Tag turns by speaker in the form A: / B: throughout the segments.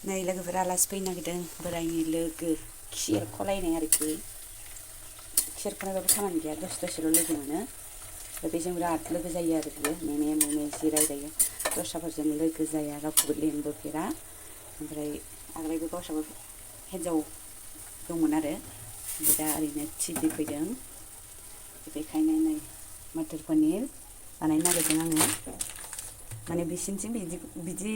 A: नै लोगोफोरा आलासि फैनो नागिरदों बोराइनि लोगो खि एरख'लायनाय आरोखि खि एरख'नायबाबो खामानि गैया दसेल' लोगो मोनो बेजों बिराद लोगो जायो आरो बियो मेमे मेमे जि रायलायो दस्राफोरजों लोगो जाया रावखौबो लेंबोफेरा ओमफ्राय आगोलायबो गावस्राबो हिन्जाव दंमोन आरो ओमफ्राय दा ओरैनो टिभि फैदों बेखायनो नै मटर पनिर बानायनो नागिरदों आङो माने बिसिनिथिं बिदि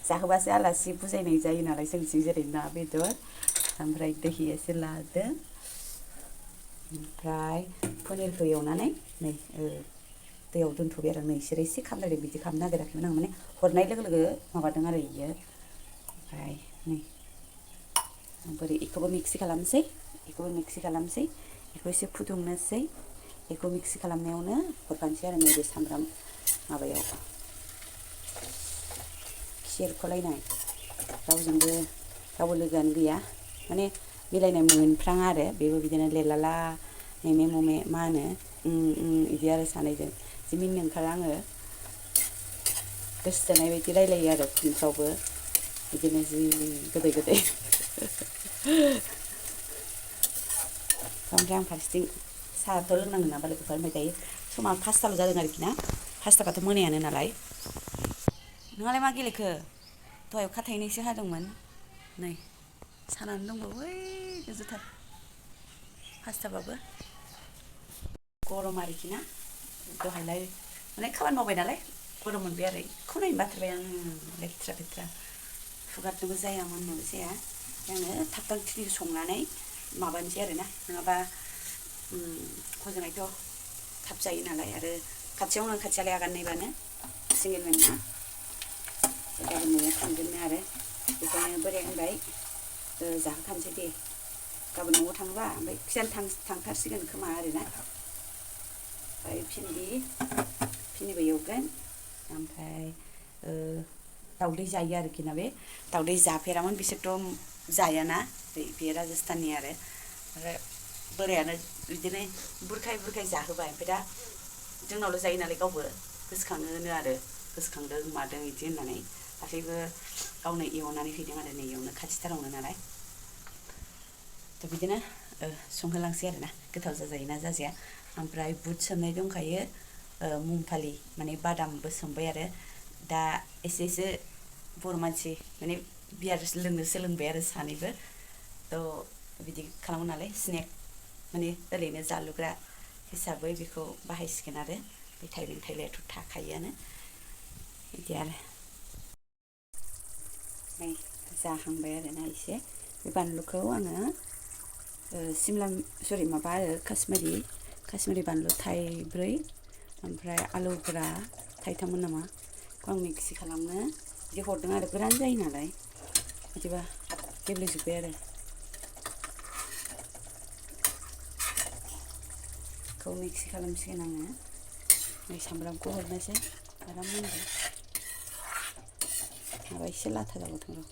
A: जाहोबासो आलासि बुजायनाय जायो नालाय जोंनिथिं जेरै ना बेदर ओमफ्राय दहि एसे लादो ओमफ्राय पनिरखौ एवनानै नै दैयाव दोनथ'बाय आरो नै बिसोरो एसे खामलायदों बिदि खालामनो नागिराखैमोन आं माने हरनाय लोगो लोगो माबादों आरो बियो ओमफ्राय नै बोरै बेखौबो मिक्सि खालामनोसै बेखौ एसे फुदुंनोसै बेखौ मिक्सि खालामनायावनो हरफानोसै आरो नैबे सामब्राम माबायाव खि एरख'लायनाय रावबो लोगोआनो गैया माने मिलायनाय मोनफ्राङा आरो बेबो बिदिनो लेलाला मेमे ममे मा होनो बिदि आरो सानैजों जि मिनिनो ओंखारो आङो गोसोथोनाय बायदि रायलायो आरो फनफ्रावबो बिदिनो जि गोदै ओमफ्राय आं फारसेथिं साहाफोर लोंनांगोन नामा लोगोफोर ओमफ्राय दायो समा 5थाल' जादों आरोखि ना 5थाबाथ' मोनायानो नालाय नोंहालाय मा गेलेखो दहाय अखा थाइनैसो हादोंमोन नै सानानो दंबावो ओइ गोजौथार 5थाबाबो गरम आरोखि ना दहायलाय माने खामानि मावबाय नालाय गरम मोनबाय आरो बेखौ नायनो बाथारबाय आं लेथ्रा फुगारनोबो जाया मोननोबो जाया आङो थाब खिनिखौ संनानै माबानोसै आरोना नङाबा हजोंहायथ' थाब जायो नालाय आरो खाथियालाय आगाननैबानो सिंगेलमोन ना गाबोन न'आव थांगोननो आरो बेखायनो बोराया होनबाय जाहोखानोसै दे गाबोन न'आव थाङोबा ओमफ्राय खिजानो थांथारसिगोन खोमा आरोना ओमफ्राय भिन्दिबो एवगोन ओमफ्राय दाउदै जायो आरोखि ना बे दाउदै जाफेरामोन बिसोरथ' जायाना बे राजस्थाननि आरो ओमफ्राय बोरायानो बिदिनो बुरखाय जाहोबाय ओमफ्राय दा जोंनावल' जायो नालाय गावबो गोसोखाङोनो आरो गोसोखांदों मादों बिदि होननानै दाख्लैबो गावनो एवनानै हैदों आरो नै एवनो खाथिथारावनो नालाय थ' बिदिनो संहोलांसै आरोना गोथाव जाजायोना जाजाया ओमफ्राय बुट सोमनाय दंखायो मुंगफालि माने बादामबो सोमबाय आरो दा एसे बर' मानसि माने बियार लोंनो सोलोंबाय आरो सानैबो थ' बिदि खालामो नालाय स्नेक माने ओरैनो जालुग्रा हिसाबै बेखौ बाहायसिगोन आरो बे थाइबें थाइलायाथ' थाखायोआनो बिदि आरो नै जाहांबाय आरोना एसे बे बानलुखौ आङो माबा आरो काश्मिरि बानलु थाइब्रै ओमफ्राय आलौफोरा थाइथाममोन नामा बेखौ आं मिक्सि खालामनो बिदि हरदों आरो गोरान जायो नालाय बिदिबा गेब्लेजोब्बाय आरो बेखौ मिक्सि खालामसिगोन आङो नै सामब्रामखौ हरनोसै आराम मोनबाय माबा एसे लाथा जाबावथों र'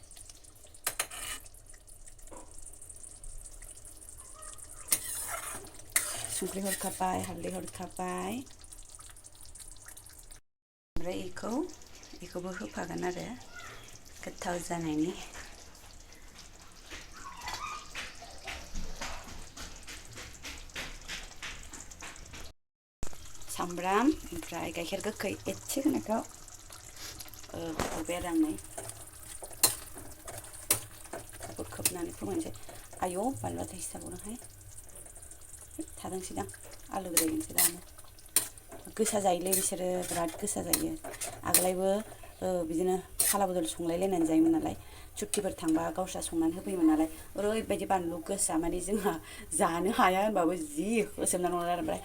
A: संख्रि हरखाबाय हालदै हरखाबाय ओमफ्राय बेखौबो होफागोन आरो गोथाव जानायनि सामब्राम ओमफ्राय गाइखेर गोखै एसे होनायखौ हरबाय आरो आं नै खोबनानै फोमोनसै आयौ बानलुआ थाइसेथाबावदोंहाय थादोंसैदां आलु गोजायजोंसो दानो गोसा जायोलै बिसोरो बिराद गोसा जायो आगोलायबो बिदिनो फाला बदल संलायलायनानै जायोमोन नालाय सुक्तिफोर थांबा गावस्रा संनानै होफैयोमोन नालाय ओरैबायदि बानलु गोसा माने जोंहा जानो हाया होनबाबो जि होसोमनानै हरो ओमफ्राय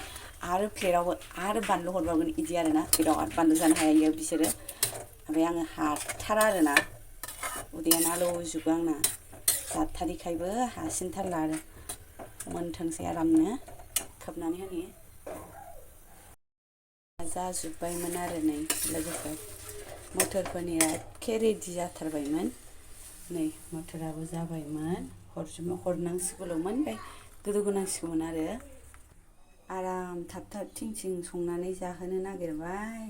A: आरो प्लेटावबो आरो बानलु हरबावगोन बिदि आरोना बिराद बानलु जानो हायो बिसोरो ओमफ्राय आङो हाथारा आरोना उदैयानो आलौजोबो आंना जाथारिखायबो हासिनथारला आरो मोनथोंसै आरामनो खोबनानै होनि जाजोब्बायमोन आरो नै लोगोफोर मटर पनिरा एखे रेडि जाथारबायमोन नै मटराबो जाबायमोन हरनांसिगौल'मोन ओमफ्राय गोदौहोनांसिगौमोन आरो आराम थाब थिं संनानै जाहोनो नागिरबाय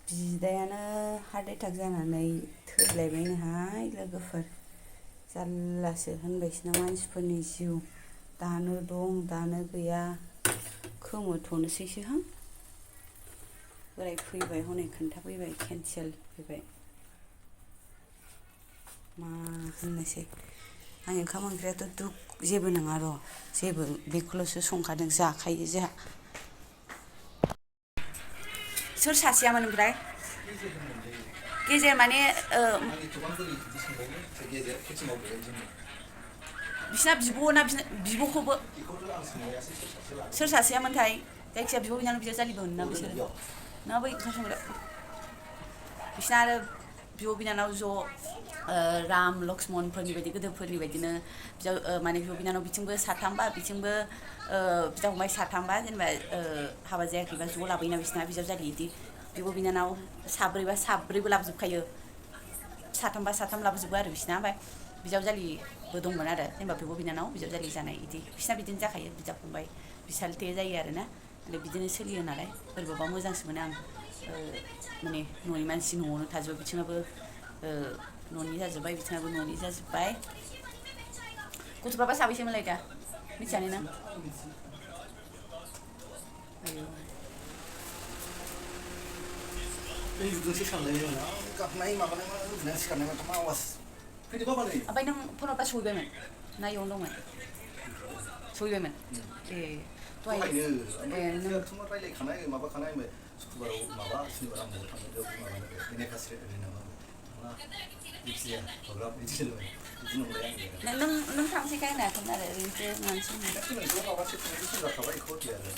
A: बिदायानो हार्ट एटाक जानानै थैलायबायनोहाय लोगोफोर जारलासो होनबायसोना मानसिफोरनि जिउ दानो दं दानो गैया खोमोरथ'नोसैसोहां बोराय फैबाय हनै खोन्थाफैबाय केन्सेल फैबाय मा होननोसै आंनि ओंखाम ओंख्रियाथ' जेबो नङा र' जेबो बेखौल'सो संखादों जाखायो जोंहा सोर सासेयामोन ओमफ्राय गेजेर माने बिसिना बिब'ना बिब'खौबो सोर सासेयामोनथाय जायखिया बिब' बिनानाव बिजावजालिमोन ना बिसोरो ना बै ओंखाम संग्रा बिसिना आरो बिब' बिनानाव ज' राम लक्ष्मणफोरनि बायदि गोदोफोरनि बायदिनो माने बिब' बिनानाव बिथिंबो साथामबा बिथिंबो बिदा फंबाय साथामबा जेनेबा हाबा जायाखैबा ज' लाबोयोना बिसिना बिजावजालि बिदि बिब' बिनानाव साब्रैबा साब्रैबो लाबोजोबखायो साथामबा साथाम लाबोजोबो आरो बिसिना ओमफ्राय बिजावजालिबो दंमोन आरो जेनेबा बिब' बिनानाव बिजावजालि जानाय बिदि बिसिना बिदिनो जाखायो बिदा फंबाय बिसालथे जायो आरोना बिदिनो सोलियो नालाय बोरैबाबा मोजांसो मोनो आं माने न'नि मानसि न'आवनो थाजोबो बिथिंनाबो न'नि जाजोब्बाय बिथिंनाबो न'नि जाजोब्बाय गथ'फ्राबा साबैसेमोनलाय दा मिथियानो ना आयौ ओमफ्राय नों फन हरबा सहैबायमोन ना इयावनो दंमोन सहैबायमोन ए दहाय नों
B: रायलायखानाय माबाखानाय सुक्रुबाराव माबा सुनिबार आं थांगोन बेयाव नेकासि नामा जायखिजाया प्रग्राम बिदि
A: नों थांसैखाय होनाखैमोन आरो ओरैनोसो मानसि
B: माबासो थांनायखौ सोंजाखाबाय बेखौ आरो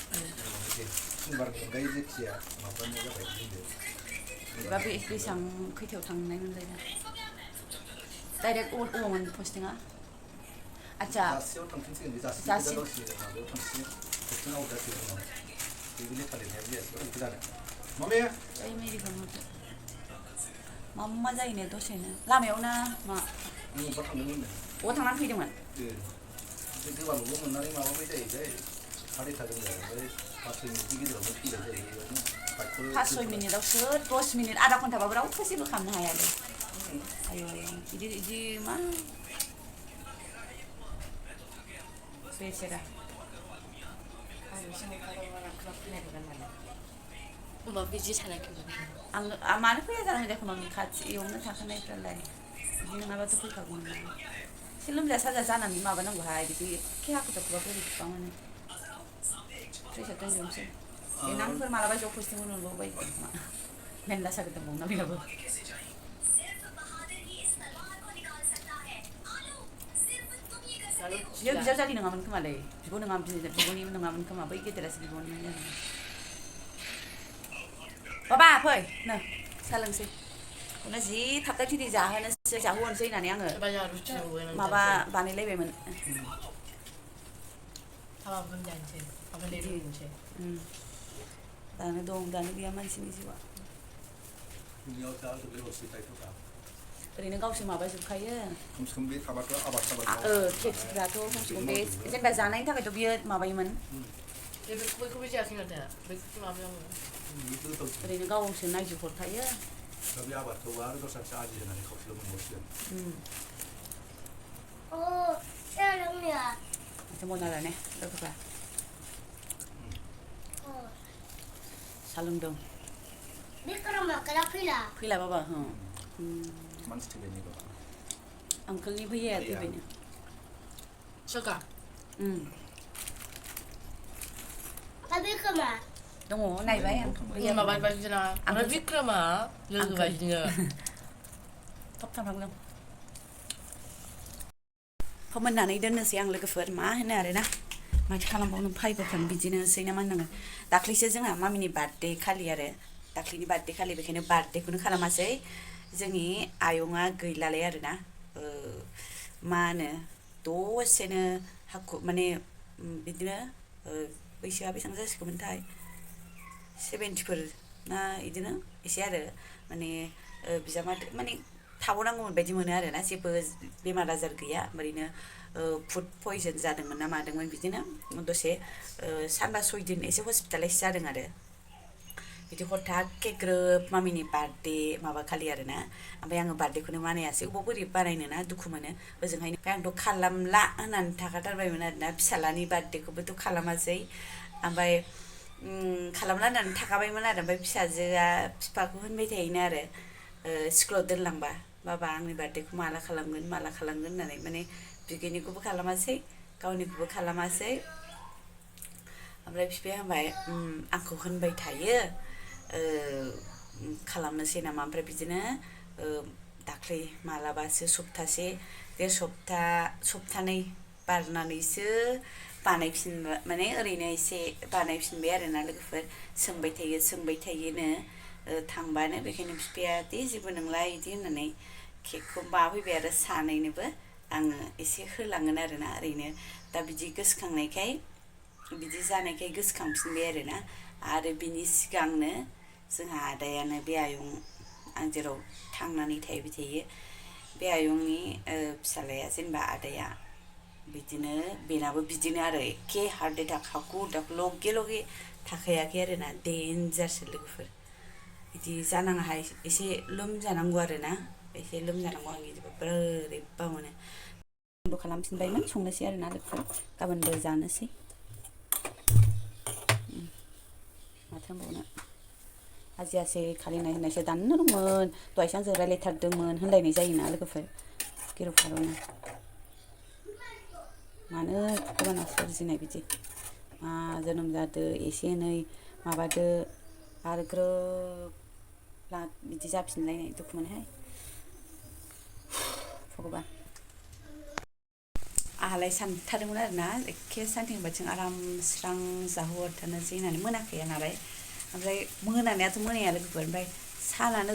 B: सुनिबारनि अनगायै जायखिजाया माबानो जाबाय
A: एबा बेसेबां खैथायाव थांनायमोनलाय दा डाइरेक्ट अबावमोन पस्टिंआ आच्छा
B: जासियाव थांफिनसिगोन बे जासि माबायाव थांसिगोन पस्टिं आवट जासिगोन उनाव बे लेखा लिरनायाबो जायासै बेखौ जानो मामे
A: ओइ मेरिखौ नुदो मा जायोनो दसेनो लामायाव ना मा
B: बबेबा थांदोंमोन
A: बबाव थांनानै फैदोंमोन
B: गोबांल' मोननानै माबाबाय जाहैबाय हार्ट एटाक जाबाय ओमफ्राय 5 मिनिटनि गेजेरावनो थैलाय जायो बेयावनो 5-6
A: मिनिटआवसो 10 मिनिट आधा घन्टाबाबो रावबो जेबो खालामनो हायालै आयौ बिदि मा बेसेरा
C: होमबा बिदि सानाखैमोन
A: आं मानो फैया जानांगौ जाखो न'नि खाथियावनो थाखानायफ्रालाय बिदि नङाबाथ' फैखागौमोन ना एसे लोमजा साजा जानानै माबानांगौहाय बिदि एखे हाखु-दाखुबा बोरैबा मोनो प्रेसार दोनजोबनोसै देनांफोर मालाबा ज' पस्टिं मोनबावबाय खोमा मेरला सागोर दंबावोना बेनाबो बियो बिजावजालि नङामोन खोमालै बिब' नङा बिब'नि नङामोन खोमा बै गेदेरासो बिब'निमोन जादों बाबा फै नो साहा लोंसै बेखौनो जि थाबथा थिथि जाहोहरनोसै होननानै आङो माबा बानायलायबायमोन दानो दं दानो गैया मानसिनि जिउआ ओरैनो गावसोर माबाजोबखायो
B: खमसेखम बे थाबाथ' आबाद
A: खेथिफ्राथ' खमसेखम बे जेनेबा जानायनि थाखायथ' बियो माबायोमोन
C: बेखौबो जायाखै माथो बेखौ माबायावो
A: ओरैनो गावसो नायजो हरखायो
B: दा बे आबादखौ आरो दस्रासो आदि होनानै खावसेल' मोनबावसिगोन
A: माथो मना लाने लोगोफ्रा साहा लोंदों फैला बाबा
B: मानसि थैबायनि बाबा
A: आंकोलनि भैयाया थैबायनो
C: सोरखा
A: दङ नायबाय भैया
C: माबाबायदिना ओमफ्राय बिक्रमा लोगो बायदिनो
A: थाब थांनांगौ फोमोननानै दोननोसै आं लोगोफोर मा होनो आरोना माथो खालामबावनो फायगोफ्रानो बिदिनोसै ना मा होनांगोन दाख्लैसो जोंहा मामिनि बार्थडे खालि आरो दाख्लैनि बार्थडे खालि बेखायनो बार्थडेखौनो खालामासै जोंनि आयंआ गैलालाय आरोना मा होनो दसेनो हाखु माने बिदिनो बैसोआ बेसेबां जासिगौमोनथाय 70फोर ना बिदिनो एसे आरो माने बिजामादै माने थाबावनांगौमोन बायदि मोनो आरोना जेबो बेमार आजार गैया ओरैनो फुड पयजन जादोंमोन ना मादोंमोन बिदिनो दसे सानबा 6 दिन एसे हस्पिटालाइस जादों आरो बिदि हथाके ग्रोब मामिनि बार्थडे माबा खालि आरोना ओमफ्राय आङो बार्थडेखौनो मानायासै अबाव बोरै बानायनो ना दुखु मोनो ओजोंहाय ओमफ्राय आंथ' खालामला होननानै थाखाथारबायमोन आरोना फिसालानि बार्थडेखौबोथ' खालामासै ओमफ्राय खालामला होननानै थाखाबायमोन आरो ओमफ्राय फिसाजोआ बिफाखौ होनबाय थायोनो आरो स्कुलाव दोनलांबा बाबा आंनि बार्थडेखौ माला खालामगोन होननानै माने बिगैनिखौबो खालामासै गावनिखौबो खालामासै ओमफ्राय बिफाया होनबाय आंखौ होनबाय थायो खालामनोसै नामा ओमफ्राय बिदिनो दाख्लै मालाबासो सप्तासे देर सप्तानै बारनानैसो बानायफिनबाय माने ओरैनो एसे बानायफिनबाय आरोना लोगोफोर सोंबाय थायोनो थांबानो बेखायनो बिफाया दे जेबो नंला इदि होननानै केकखौ माबाफैबाय आरो सानैनोबो आङो एसे होलांगोन आरोना ओरैनो दा बिदि गोसोखांनायखाय बिदि जानायखाय गोसोखांफिनबाय आरोना आरो बिनि सिगांनो जोंहा आदायानो बे आयं आं जेराव थांनानै थाहैबाय थायो बे आयंनि फिसालाया जेनेबा आदाया बिदिनो बेनाबो बिदिनो आरो एखे हार्ट एटाक हाखु दाखु लगे थाखायाखै आरोना देन्जारसो लोगोफोर बिदि जानाङाहाय एसे लोमजानांगौ आरोना एसे लोमजानांगौ आं बिदिबा बोरैबा मोनो बन्द' खालामफिनबायमोन संनोसै आरोना लोगोफोर गाबोनबो जानोसै माथो होनबावनो हाजियासै खालिनाय होननायसो दाननो दंमोन दहायसो आंजों रायलायथारदोंमोन होनलायनाय जायोना लोगोफोर गिरु फारुनो मानो गोबाना सोरजिनाय बिदि मा जोनोम जादो एसे एनै माबादो आरो ग्रोब बिदि जाफिनलायनाय दुखु मोनोहाय भगबान आंहालाय सानथारदोंमोन आरोना एखे सानथिंबाथिं आराम स्रां जाहोहरथारनोसै होननानै मोनाखैया नालाय ओमफ्राय मोनानायाथ' मोनाया लोगोफोर ओमफ्राय सानानो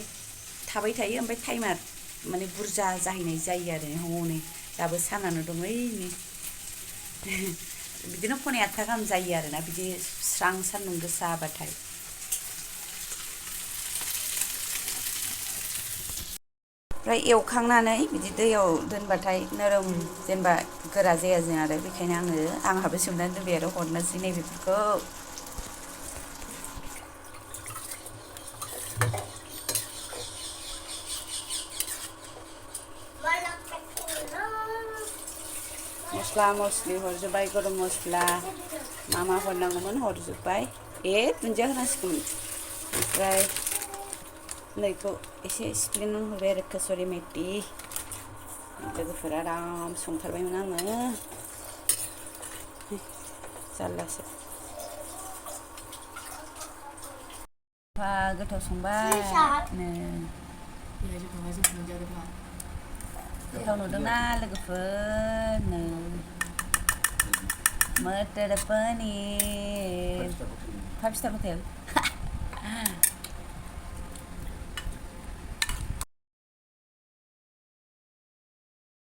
A: थाबाय थायो ओमफ्राय टाइमा माने बुरजा जाहैनाय जायो आरो हनै दाबो सानानो दं ओइनै बिदिनो 7:30 गाहाम जायो आरोना बिदि स्रां सान्दुं गोसाबाथाय ओमफ्राय एवखांनानै बिदि दैयाव दोनबाथाय नरम जेनेबा गोरा जाया जों आरो बेखायनो आंहाबो सोमनानै दोनबाय आरो हरनोसै नैबेफोरखौ मस्ला मस्लि हरजोब्बाय गरम मस्ला मा हरनांगौमोन हरजोब्बाय दुन्दिया होनांसिगौमोन ओमफ्राय नैखौ एसे सिफ्लेनानै हरबाय आरो कसुरि मेथि लोगोफोर आराम संथारबायमोन आङो जारलासो गोथाव संबाय गोथाव नुदोंना लोगोफोर मटर पनीर 5 स्टार हटेल